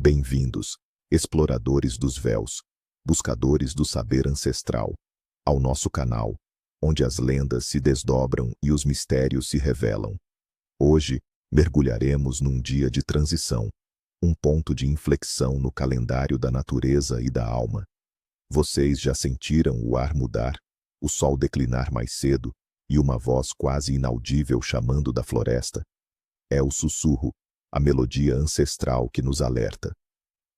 Bem-vindos, exploradores dos véus, buscadores do saber ancestral, ao nosso canal, onde as lendas se desdobram e os mistérios se revelam. Hoje, mergulharemos num dia de transição, um ponto de inflexão no calendário da natureza e da alma. Vocês já sentiram o ar mudar, o sol declinar mais cedo e uma voz quase inaudível chamando da floresta? É o sussurro, a melodia ancestral que nos alerta.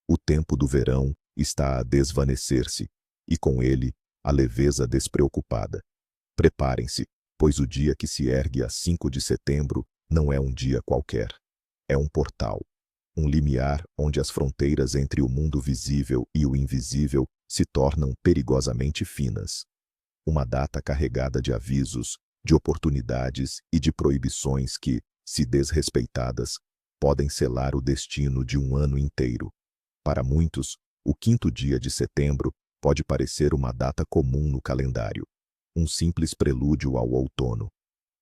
O tempo do verão está a desvanecer-se, e com ele, a leveza despreocupada. Preparem-se, pois o dia que se ergue a 5 de setembro não é um dia qualquer. É um portal, um limiar onde as fronteiras entre o mundo visível e o invisível se tornam perigosamente finas. Uma data carregada de avisos, de oportunidades e de proibições que, se desrespeitadas, podem selar o destino de um ano inteiro. Para muitos, o 5º dia de setembro pode parecer uma data comum no calendário, um simples prelúdio ao outono.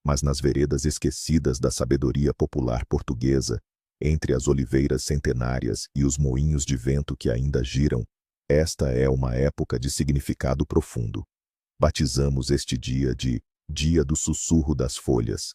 Mas nas veredas esquecidas da sabedoria popular portuguesa, entre as oliveiras centenárias e os moinhos de vento que ainda giram, esta é uma época de significado profundo. Batizamos este dia de Dia do Sussurro das Folhas.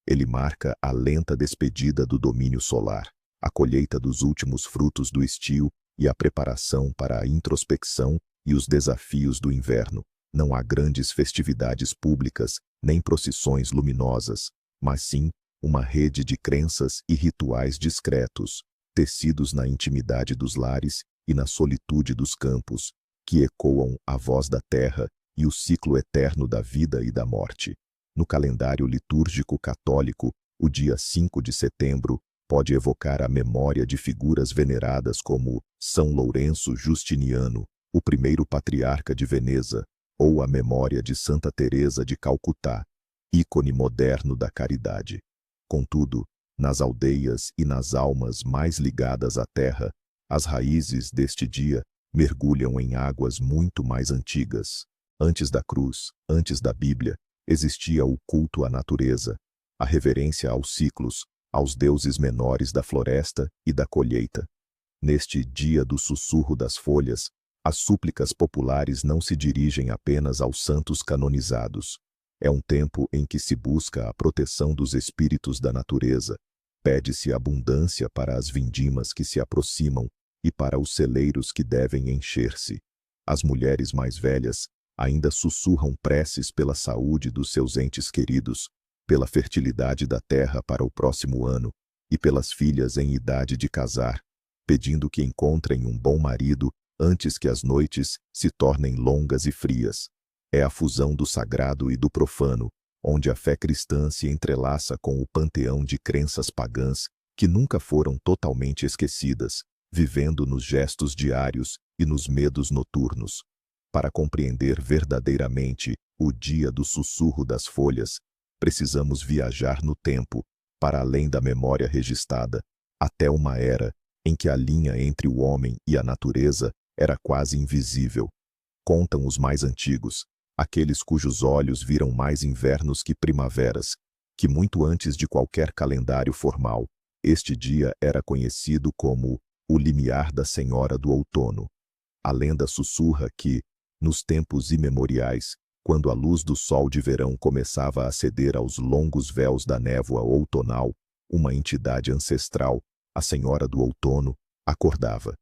Ele marca a lenta despedida do domínio solar, a colheita dos últimos frutos do estio e a preparação para a introspecção e os desafios do inverno. Não há grandes festividades públicas, nem procissões luminosas, mas sim uma rede de crenças e rituais discretos, tecidos na intimidade dos lares e na solitude dos campos, que ecoam a voz da terra e o ciclo eterno da vida e da morte. No calendário litúrgico católico, o dia 5 de setembro pode evocar a memória de figuras veneradas como São Lourenço Justiniano, o primeiro patriarca de Veneza, ou a memória de Santa Teresa de Calcutá, ícone moderno da caridade. Contudo, nas aldeias e nas almas mais ligadas à terra, as raízes deste dia mergulham em águas muito mais antigas. Antes da cruz, antes da Bíblia, existia o culto à natureza, a reverência aos ciclos, aos deuses menores da floresta e da colheita. Neste dia do sussurro das folhas, as súplicas populares não se dirigem apenas aos santos canonizados. É um tempo em que se busca a proteção dos espíritos da natureza, pede-se abundância para as vindimas que se aproximam e para os celeiros que devem encher-se. As mulheres mais velhas ainda sussurram preces pela saúde dos seus entes queridos, pela fertilidade da terra para o próximo ano e pelas filhas em idade de casar, pedindo que encontrem um bom marido antes que as noites se tornem longas e frias. É a fusão do sagrado e do profano, onde a fé cristã se entrelaça com o panteão de crenças pagãs que nunca foram totalmente esquecidas, vivendo nos gestos diários e nos medos noturnos. Para compreender verdadeiramente o dia do sussurro das folhas, precisamos viajar no tempo, para além da memória registrada, até uma era em que a linha entre o homem e a natureza era quase invisível. Contam os mais antigos, aqueles cujos olhos viram mais invernos que primaveras, que muito antes de qualquer calendário formal, este dia era conhecido como o limiar da Senhora do Outono. A lenda sussurra que, nos tempos imemoriais, quando a luz do sol de verão começava a ceder aos longos véus da névoa outonal, uma entidade ancestral, a Senhora do Outono, acordava.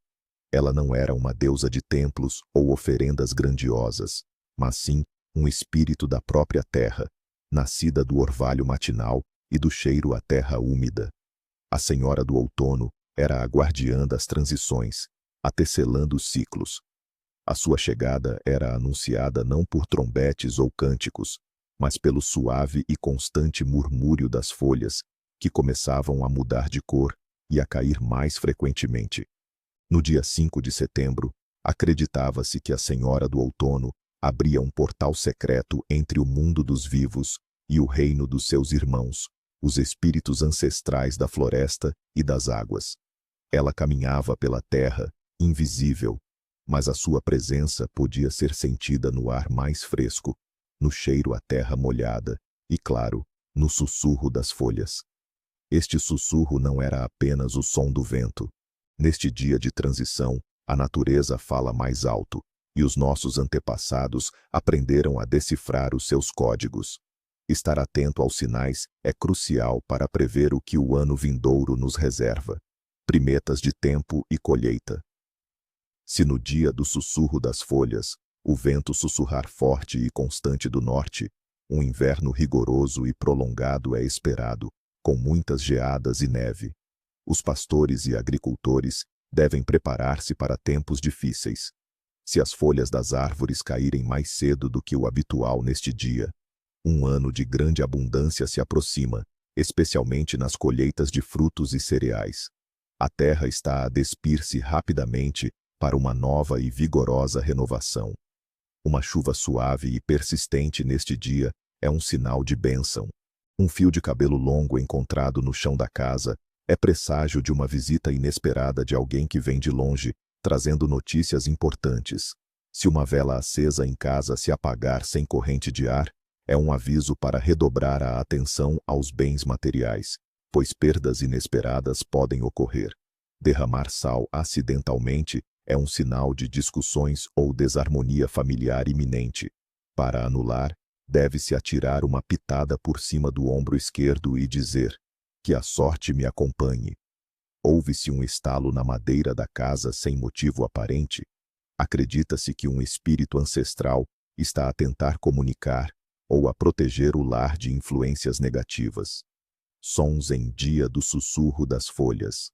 Ela não era uma deusa de templos ou oferendas grandiosas, mas sim um espírito da própria terra, nascida do orvalho matinal e do cheiro à terra úmida. A Senhora do Outono era a guardiã das transições, atecelando os ciclos. A sua chegada era anunciada não por trombetes ou cânticos, mas pelo suave e constante murmúrio das folhas, que começavam a mudar de cor e a cair mais frequentemente. No dia 5 de setembro, acreditava-se que a Senhora do Outono abria um portal secreto entre o mundo dos vivos e o reino dos seus irmãos, os espíritos ancestrais da floresta e das águas. Ela caminhava pela terra, invisível, mas a sua presença podia ser sentida no ar mais fresco, no cheiro à terra molhada e, claro, no sussurro das folhas. Este sussurro não era apenas o som do vento. Neste dia de transição, a natureza fala mais alto, e os nossos antepassados aprenderam a decifrar os seus códigos. Estar atento aos sinais é crucial para prever o que o ano vindouro nos reserva. Primetas de tempo e colheita. Se no dia do sussurro das folhas, o vento sussurrar forte e constante do norte, um inverno rigoroso e prolongado é esperado, com muitas geadas e neve. Os pastores e agricultores devem preparar-se para tempos difíceis. Se as folhas das árvores caírem mais cedo do que o habitual neste dia, um ano de grande abundância se aproxima, especialmente nas colheitas de frutos e cereais. A terra está a despir-se rapidamente para uma nova e vigorosa renovação. Uma chuva suave e persistente neste dia é um sinal de bênção. Um fio de cabelo longo encontrado no chão da casa é presságio de uma visita inesperada de alguém que vem de longe, trazendo notícias importantes. Se uma vela acesa em casa se apagar sem corrente de ar, é um aviso para redobrar a atenção aos bens materiais, pois perdas inesperadas podem ocorrer. Derramar sal acidentalmente é um sinal de discussões ou desarmonia familiar iminente. Para anular, deve-se atirar uma pitada por cima do ombro esquerdo e dizer: que a sorte me acompanhe. Ouve-se um estalo na madeira da casa sem motivo aparente. Acredita-se que um espírito ancestral está a tentar comunicar ou a proteger o lar de influências negativas. Sons em dia do sussurro das folhas.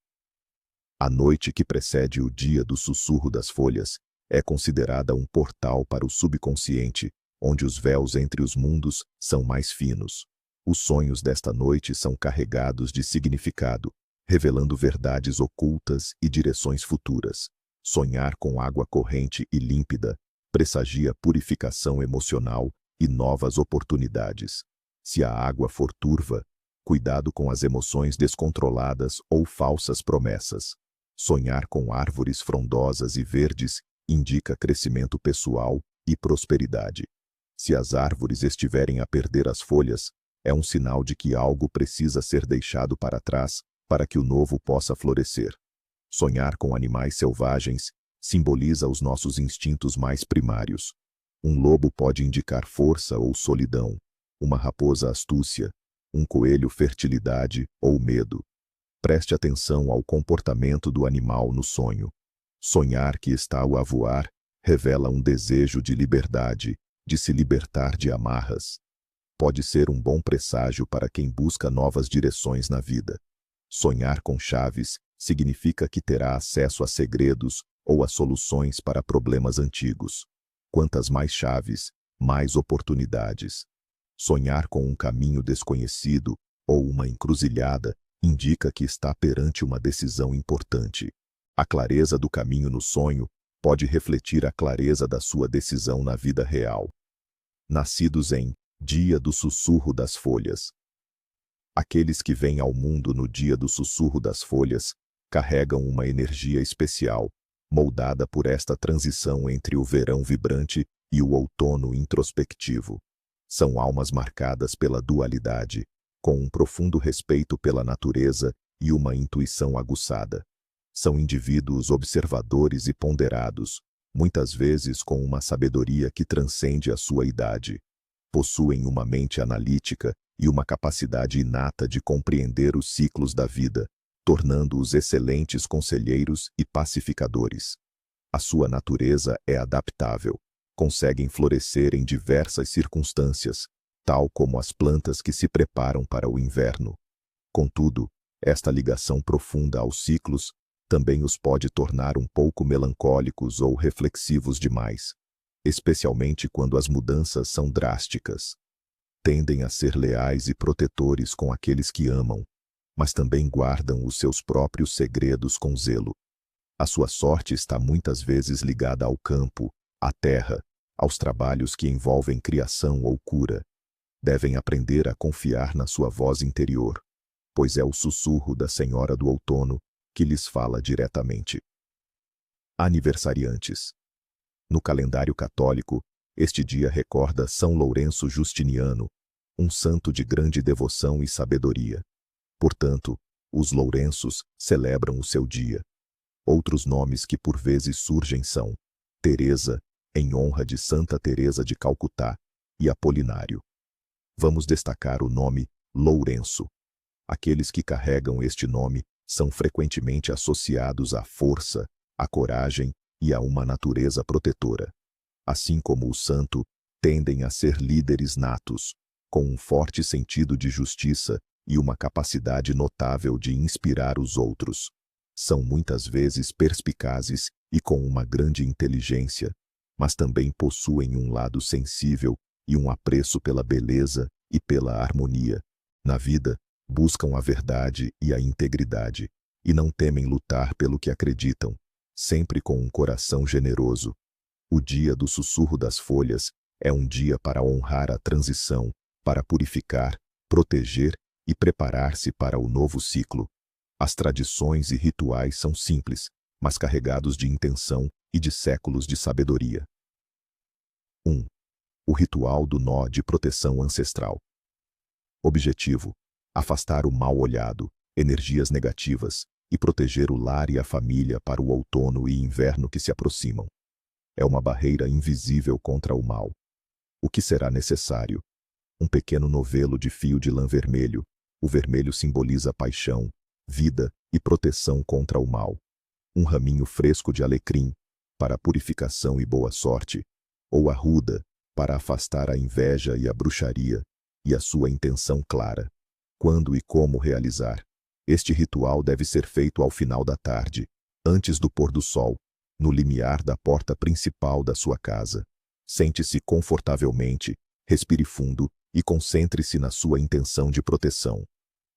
A noite que precede o dia do sussurro das folhas é considerada um portal para o subconsciente, onde os véus entre os mundos são mais finos. Os sonhos desta noite são carregados de significado, revelando verdades ocultas e direções futuras. Sonhar com água corrente e límpida pressagia purificação emocional e novas oportunidades. Se a água for turva, cuidado com as emoções descontroladas ou falsas promessas. Sonhar com árvores frondosas e verdes indica crescimento pessoal e prosperidade. Se as árvores estiverem a perder as folhas, é um sinal de que algo precisa ser deixado para trás para que o novo possa florescer. Sonhar com animais selvagens simboliza os nossos instintos mais primários. Um lobo pode indicar força ou solidão, uma raposa astúcia, um coelho fertilidade ou medo. Preste atenção ao comportamento do animal no sonho. Sonhar que está a voar revela um desejo de liberdade, de se libertar de amarras. Pode ser um bom presságio para quem busca novas direções na vida. Sonhar com chaves significa que terá acesso a segredos ou a soluções para problemas antigos. Quantas mais chaves, mais oportunidades. Sonhar com um caminho desconhecido ou uma encruzilhada indica que está perante uma decisão importante. A clareza do caminho no sonho pode refletir a clareza da sua decisão na vida real. Nascidos em dia do sussurro das folhas. Aqueles que vêm ao mundo no dia do sussurro das folhas carregam uma energia especial, moldada por esta transição entre o verão vibrante e o outono introspectivo. São almas marcadas pela dualidade, com um profundo respeito pela natureza e uma intuição aguçada. São indivíduos observadores e ponderados, muitas vezes com uma sabedoria que transcende a sua idade. Possuem uma mente analítica e uma capacidade inata de compreender os ciclos da vida, tornando-os excelentes conselheiros e pacificadores. A sua natureza é adaptável, conseguem florescer em diversas circunstâncias, tal como as plantas que se preparam para o inverno. Contudo, esta ligação profunda aos ciclos também os pode tornar um pouco melancólicos ou reflexivos demais, especialmente quando as mudanças são drásticas. Tendem a ser leais e protetores com aqueles que amam, mas também guardam os seus próprios segredos com zelo. A sua sorte está muitas vezes ligada ao campo, à terra, aos trabalhos que envolvem criação ou cura. Devem aprender a confiar na sua voz interior, pois é o sussurro da Senhora do Outono que lhes fala diretamente. Aniversariantes. No calendário católico, este dia recorda São Lourenço Justiniano, um santo de grande devoção e sabedoria. Portanto, os lourenços celebram o seu dia. Outros nomes que por vezes surgem são Teresa, em honra de Santa Teresa de Calcutá, e Apolinário. Vamos destacar o nome Lourenço. Aqueles que carregam este nome são frequentemente associados à força, à coragem e a uma natureza protetora. Assim como o santo, tendem a ser líderes natos, com um forte sentido de justiça e uma capacidade notável de inspirar os outros. São muitas vezes perspicazes e com uma grande inteligência, mas também possuem um lado sensível e um apreço pela beleza e pela harmonia. Na vida, buscam a verdade e a integridade, e não temem lutar pelo que acreditam, sempre com um coração generoso. O dia do sussurro das folhas é um dia para honrar a transição, para purificar, proteger e preparar-se para o novo ciclo. As tradições e rituais são simples, mas carregados de intenção e de séculos de sabedoria. 1. O ritual do nó de proteção ancestral. Objetivo: afastar o mal olhado, energias negativas, e proteger o lar e a família para o outono e inverno que se aproximam. É uma barreira invisível contra o mal. O que será necessário? Um pequeno novelo de fio de lã vermelho. O vermelho simboliza paixão, vida e proteção contra o mal. Um raminho fresco de alecrim, para purificação e boa sorte, ou arruda, para afastar a inveja e a bruxaria, e a sua intenção clara. Quando e como realizar? Este ritual deve ser feito ao final da tarde, antes do pôr do sol, no limiar da porta principal da sua casa. Sente-se confortavelmente, respire fundo e concentre-se na sua intenção de proteção.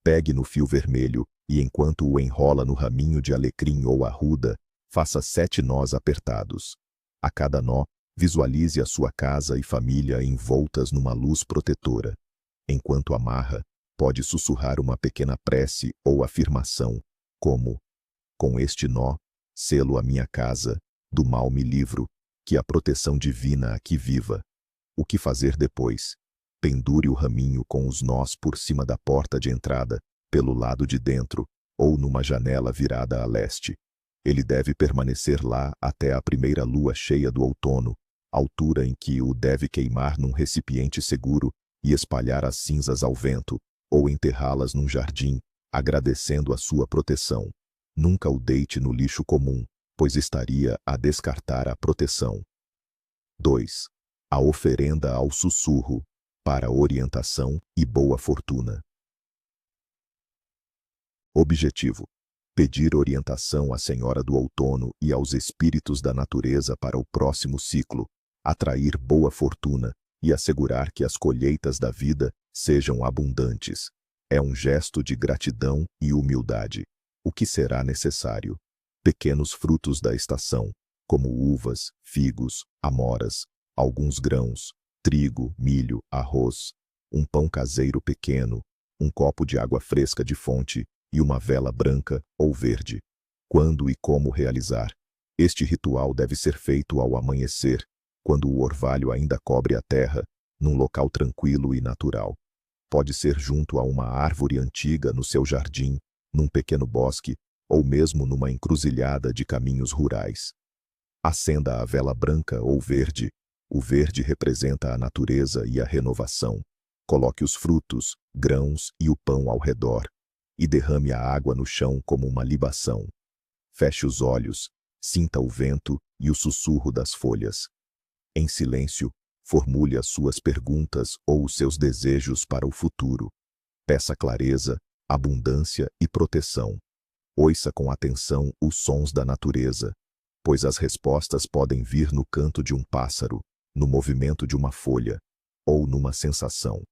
Pegue no fio vermelho e, enquanto o enrola no raminho de alecrim ou arruda, faça 7 nós apertados. A cada nó, visualize a sua casa e família envoltas numa luz protetora. Enquanto amarra, pode sussurrar uma pequena prece ou afirmação, como: com este nó, selo a minha casa, do mal me livro, que a proteção divina aqui viva. O que fazer depois? Pendure o raminho com os nós por cima da porta de entrada, pelo lado de dentro, ou numa janela virada a leste. Ele deve permanecer lá até a primeira lua cheia do outono, altura em que o deve queimar num recipiente seguro e espalhar as cinzas ao vento, ou enterrá-las num jardim, agradecendo a sua proteção. Nunca o deite no lixo comum, pois estaria a descartar a proteção. 2. A oferenda ao sussurro, para orientação e boa fortuna. Objetivo: pedir orientação à Senhora do Outono e aos espíritos da natureza para o próximo ciclo, atrair boa fortuna e assegurar que as colheitas da vida sejam abundantes. É um gesto de gratidão e humildade. O que será necessário? Pequenos frutos da estação, como uvas, figos, amoras, alguns grãos, trigo, milho, arroz, um pão caseiro pequeno, um copo de água fresca de fonte e uma vela branca ou verde. Quando e como realizar? Este ritual deve ser feito ao amanhecer, quando o orvalho ainda cobre a terra, num local tranquilo e natural. Pode ser junto a uma árvore antiga no seu jardim, num pequeno bosque, ou mesmo numa encruzilhada de caminhos rurais. Acenda a vela branca ou verde. O verde representa a natureza e a renovação. Coloque os frutos, grãos e o pão ao redor, e derrame a água no chão como uma libação. Feche os olhos, sinta o vento e o sussurro das folhas. Em silêncio, formule as suas perguntas ou os seus desejos para o futuro. Peça clareza, abundância e proteção. Ouça com atenção os sons da natureza, pois as respostas podem vir no canto de um pássaro, no movimento de uma folha, ou numa sensação.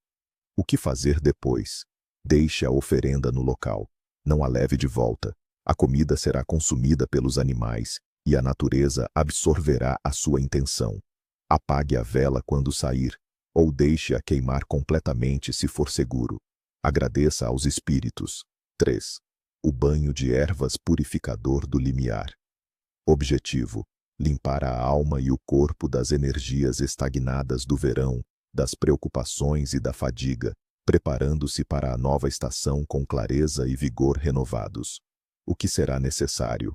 O que fazer depois? Deixe a oferenda no local. Não a leve de volta. A comida será consumida pelos animais, e a natureza absorverá a sua intenção. Apague a vela quando sair, ou deixe-a queimar completamente se for seguro. Agradeça aos espíritos. 3. O banho de ervas purificador do limiar. Objetivo: limpar a alma e o corpo das energias estagnadas do verão, das preocupações e da fadiga, preparando-se para a nova estação com clareza e vigor renovados. O que será necessário?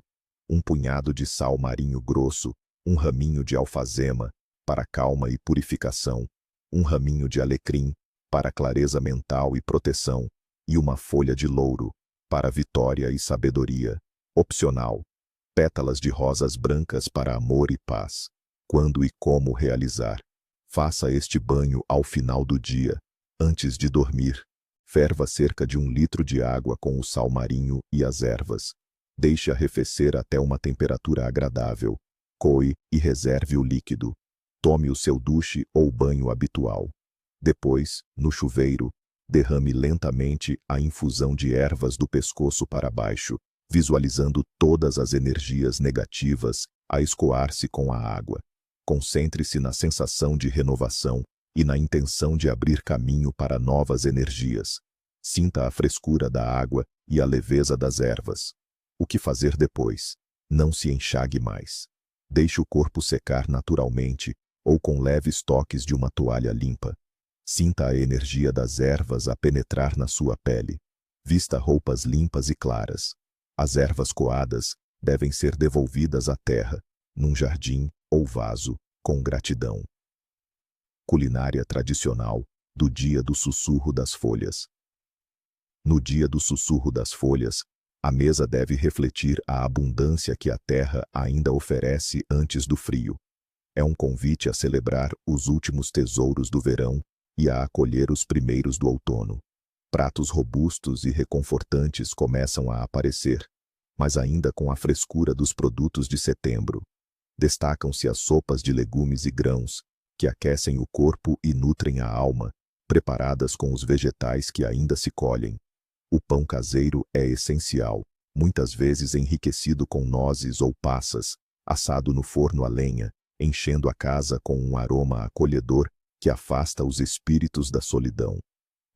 um punhado de sal marinho grosso, um raminho de alfazema, para calma e purificação, um raminho de alecrim, para clareza mental e proteção, e uma folha de louro, para vitória e sabedoria. Opcional. Pétalas de rosas brancas para amor e paz. Quando e como realizar? Faça este banho ao final do dia, antes de dormir. Ferva cerca de 1 litro de água com o sal marinho e as ervas. Deixe arrefecer até uma temperatura agradável. Coe e reserve o líquido. Tome o seu duche ou banho habitual. Depois, no chuveiro, derrame lentamente a infusão de ervas do pescoço para baixo, visualizando todas as energias negativas a escoar-se com a água. Concentre-se na sensação de renovação e na intenção de abrir caminho para novas energias. Sinta a frescura da água e a leveza das ervas. O que fazer depois? Não se enxague mais. Deixe o corpo secar naturalmente ou com leves toques de uma toalha limpa. Sinta a energia das ervas a penetrar na sua pele. Vista roupas limpas e claras. As ervas coadas devem ser devolvidas à terra, num jardim ou vaso, com gratidão. Culinária tradicional do Dia do Sussurro das Folhas. No Dia do Sussurro das Folhas, a mesa deve refletir a abundância que a terra ainda oferece antes do frio. É um convite a celebrar os últimos tesouros do verão e a acolher os primeiros do outono. Pratos robustos e reconfortantes começam a aparecer, mas ainda com a frescura dos produtos de setembro. Destacam-se as sopas de legumes e grãos, que aquecem o corpo e nutrem a alma, preparadas com os vegetais que ainda se colhem. O pão caseiro é essencial, muitas vezes enriquecido com nozes ou passas, assado no forno a lenha, enchendo a casa com um aroma acolhedor que afasta os espíritos da solidão.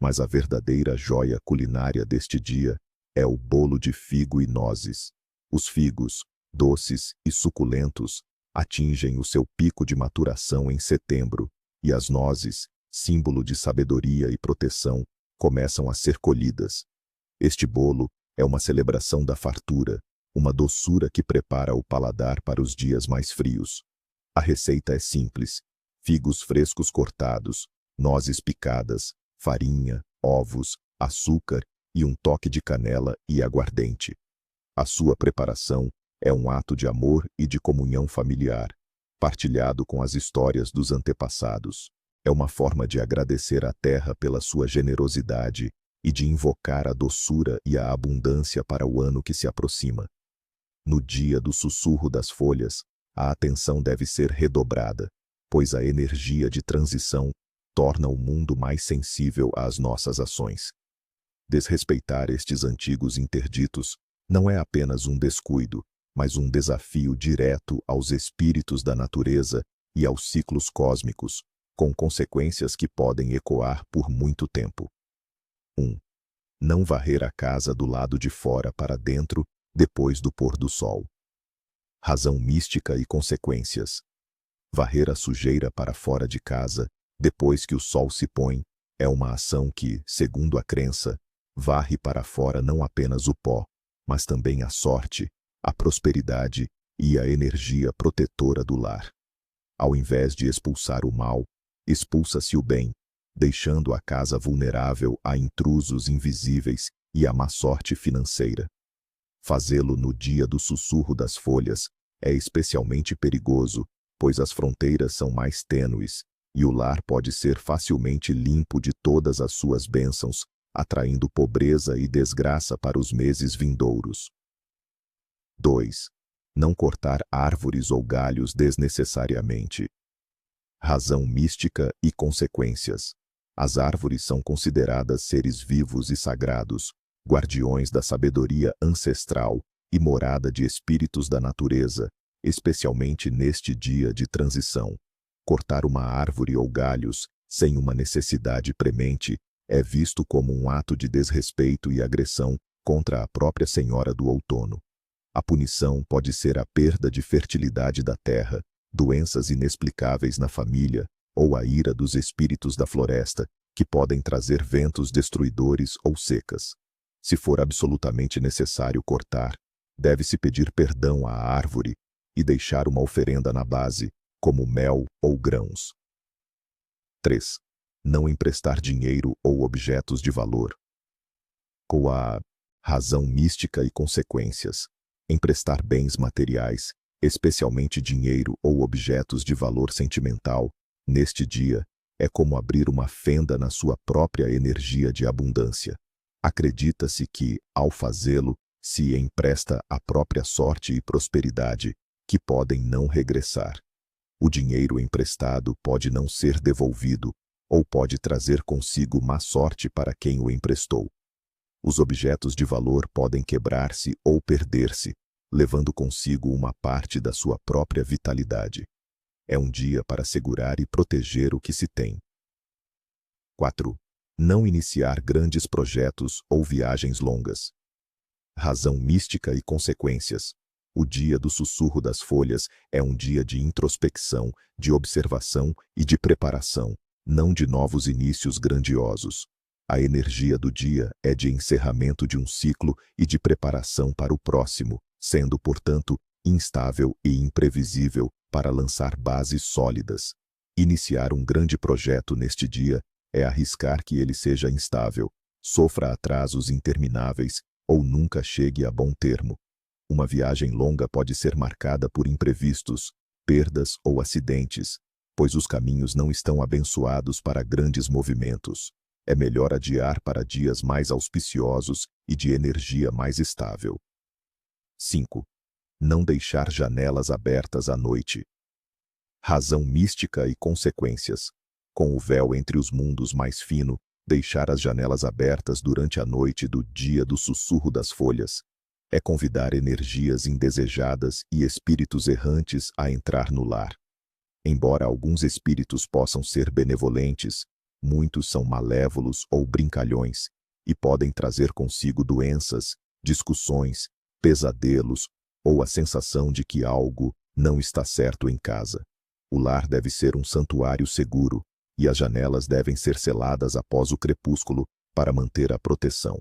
Mas a verdadeira joia culinária deste dia é o bolo de figo e nozes. Os figos, doces e suculentos, atingem o seu pico de maturação em setembro, e as nozes, símbolo de sabedoria e proteção, começam a ser colhidas. Este bolo é uma celebração da fartura, uma doçura que prepara o paladar para os dias mais frios. A receita é simples: figos frescos cortados, nozes picadas, farinha, ovos, açúcar e um toque de canela e aguardente. A sua preparação é um ato de amor e de comunhão familiar, partilhado com as histórias dos antepassados. É uma forma de agradecer à terra pela sua generosidade e de invocar a doçura e a abundância para o ano que se aproxima. No dia do sussurro das folhas, a atenção deve ser redobrada, pois a energia de transição torna o mundo mais sensível às nossas ações. Desrespeitar estes antigos interditos não é apenas um descuido, mas um desafio direto aos espíritos da natureza e aos ciclos cósmicos, com consequências que podem ecoar por muito tempo. 1. Não varrer a casa do lado de fora para dentro depois do pôr do sol. Razão mística e consequências. Varrer a sujeira para fora de casa, depois que o sol se põe, é uma ação que, segundo a crença, varre para fora não apenas o pó, mas também a sorte, a prosperidade e a energia protetora do lar. Ao invés de expulsar o mal, expulsa-se o bem, deixando a casa vulnerável a intrusos invisíveis e a má sorte financeira. Fazê-lo no dia do sussurro das folhas é especialmente perigoso, pois as fronteiras são mais tênues, e o lar pode ser facilmente limpo de todas as suas bênçãos, atraindo pobreza e desgraça para os meses vindouros. 2. Não cortar árvores ou galhos desnecessariamente. Razão mística e consequências. As árvores são consideradas seres vivos e sagrados, guardiões da sabedoria ancestral e morada de espíritos da natureza, especialmente neste dia de transição. Cortar uma árvore ou galhos, sem uma necessidade premente, é visto como um ato de desrespeito e agressão contra a própria Senhora do Outono. A punição pode ser a perda de fertilidade da terra, doenças inexplicáveis na família, ou a ira dos espíritos da floresta, que podem trazer ventos destruidores ou secas. Se for absolutamente necessário cortar, Deve-se pedir perdão à árvore e deixar uma oferenda na base, como mel ou grãos. 3. Não emprestar dinheiro ou objetos de valor. Com a razão mística e consequências. Emprestar bens materiais, especialmente dinheiro ou objetos de valor sentimental, neste dia, é como abrir uma fenda na sua própria energia de abundância. Acredita-se que, ao fazê-lo, se empresta a própria sorte e prosperidade, que podem não regressar. O dinheiro emprestado pode não ser devolvido, ou pode trazer consigo má sorte para quem o emprestou. Os objetos de valor podem quebrar-se ou perder-se, levando consigo uma parte da sua própria vitalidade. É um dia para segurar e proteger o que se tem. 4. Não iniciar grandes projetos ou viagens longas. Razão mística e consequências. O dia do sussurro das folhas é um dia de introspecção, de observação e de preparação, não de novos inícios grandiosos. A energia do dia é de encerramento de um ciclo e de preparação para o próximo, sendo, portanto, instável e imprevisível para lançar bases sólidas. Iniciar um grande projeto neste dia é arriscar que ele seja instável, sofra atrasos intermináveis ou nunca chegue a bom termo. Uma viagem longa pode ser marcada por imprevistos, perdas ou acidentes, pois os caminhos não estão abençoados para grandes movimentos. É melhor adiar para dias mais auspiciosos e de energia mais estável. 5. Não deixar janelas abertas à noite. Razão mística e consequências. Com o véu entre os mundos mais fino, deixar as janelas abertas durante a noite do dia do sussurro das folhas é convidar energias indesejadas e espíritos errantes a entrar no lar. Embora alguns espíritos possam ser benevolentes, muitos são malévolos ou brincalhões, e podem trazer consigo doenças, discussões, pesadelos, ou a sensação de que algo não está certo em casa. O lar deve ser um santuário seguro, e as janelas devem ser seladas após o crepúsculo, para manter a proteção.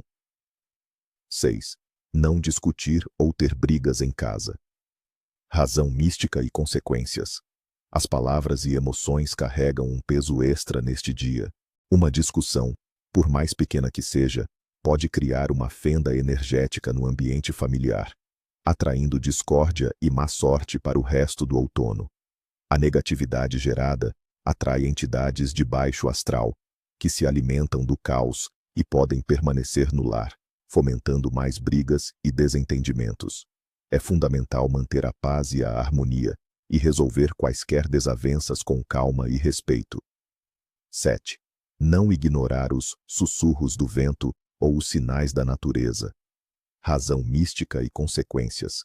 6. Não discutir ou ter brigas em casa. Razão mística e consequências. As palavras e emoções carregam um peso extra neste dia. Uma discussão, por mais pequena que seja, pode criar uma fenda energética no ambiente familiar, atraindo discórdia e má sorte para o resto do outono. A negatividade gerada atrai entidades de baixo astral, que se alimentam do caos e podem permanecer no lar, fomentando mais brigas e desentendimentos. É fundamental manter a paz e a harmonia, e resolver quaisquer desavenças com calma e respeito. 7. Não ignorar os sussurros do vento ou os sinais da natureza. Razão mística e consequências.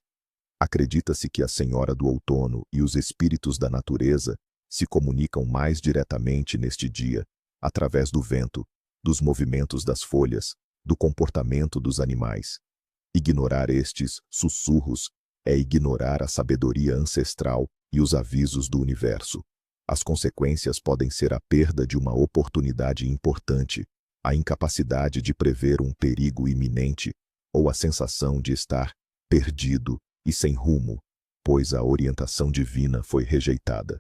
Acredita-se que a Senhora do Outono e os espíritos da natureza se comunicam mais diretamente neste dia, através do vento, dos movimentos das folhas, do comportamento dos animais. Ignorar estes sussurros é ignorar a sabedoria ancestral e os avisos do universo. As consequências podem ser a perda de uma oportunidade importante, a incapacidade de prever um perigo iminente, ou a sensação de estar perdido e sem rumo, pois a orientação divina foi rejeitada.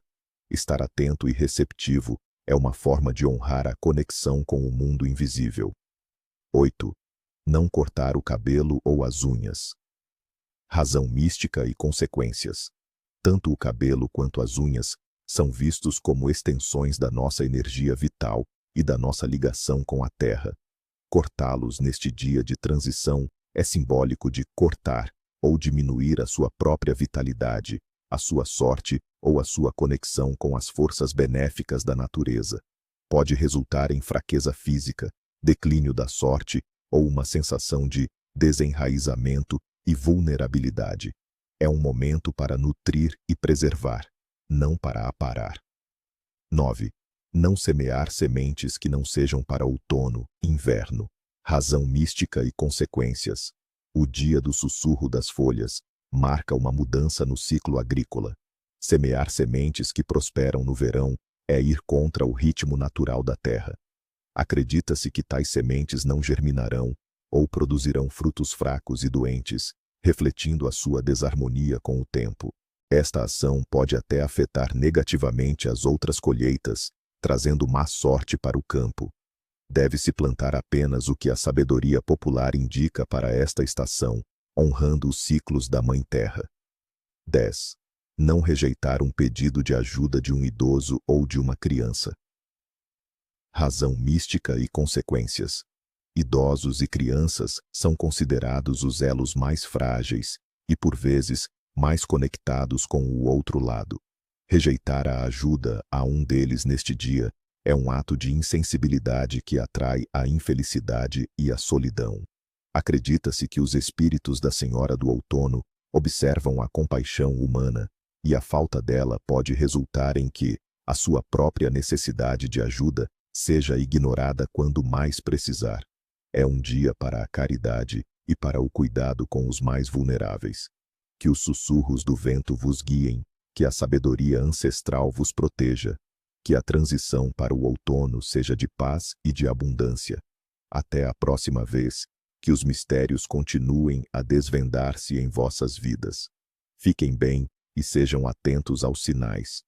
Estar atento e receptivo é uma forma de honrar a conexão com o mundo invisível. 8. Não cortar o cabelo ou as unhas. Razão mística e consequências. Tanto o cabelo quanto as unhas são vistos como extensões da nossa energia vital e da nossa ligação com a Terra. Cortá-los neste dia de transição é simbólico de cortar ou diminuir a sua própria vitalidade, a sua sorte ou a sua conexão com as forças benéficas da natureza. Pode resultar em fraqueza física, declínio da sorte ou uma sensação de desenraizamento e vulnerabilidade. É um momento para nutrir e preservar, não para aparar. 9. Não semear sementes que não sejam para outono, inverno. Razão mística e consequências. O dia do sussurro das folhas marca uma mudança no ciclo agrícola. Semear sementes que prosperam no verão é ir contra o ritmo natural da terra. Acredita-se que tais sementes não germinarão ou produzirão frutos fracos e doentes, refletindo a sua desarmonia com o tempo. Esta ação pode até afetar negativamente as outras colheitas, trazendo má sorte para o campo. Deve-se plantar apenas o que a sabedoria popular indica para esta estação, honrando os ciclos da Mãe Terra. 10. Não rejeitar um pedido de ajuda de um idoso ou de uma criança. Razão mística e consequências. Idosos e crianças são considerados os elos mais frágeis e, por vezes, mais conectados com o outro lado. Rejeitar a ajuda a um deles neste dia é um ato de insensibilidade que atrai a infelicidade e a solidão. Acredita-se que os espíritos da Senhora do Outono observam a compaixão humana, e a falta dela pode resultar em que a sua própria necessidade de ajuda seja ignorada quando mais precisar. É um dia para a caridade e para o cuidado com os mais vulneráveis. Que os sussurros do vento vos guiem, que a sabedoria ancestral vos proteja, que a transição para o outono seja de paz e de abundância. Até a próxima vez, que os mistérios continuem a desvendar-se em vossas vidas. Fiquem bem e sejam atentos aos sinais.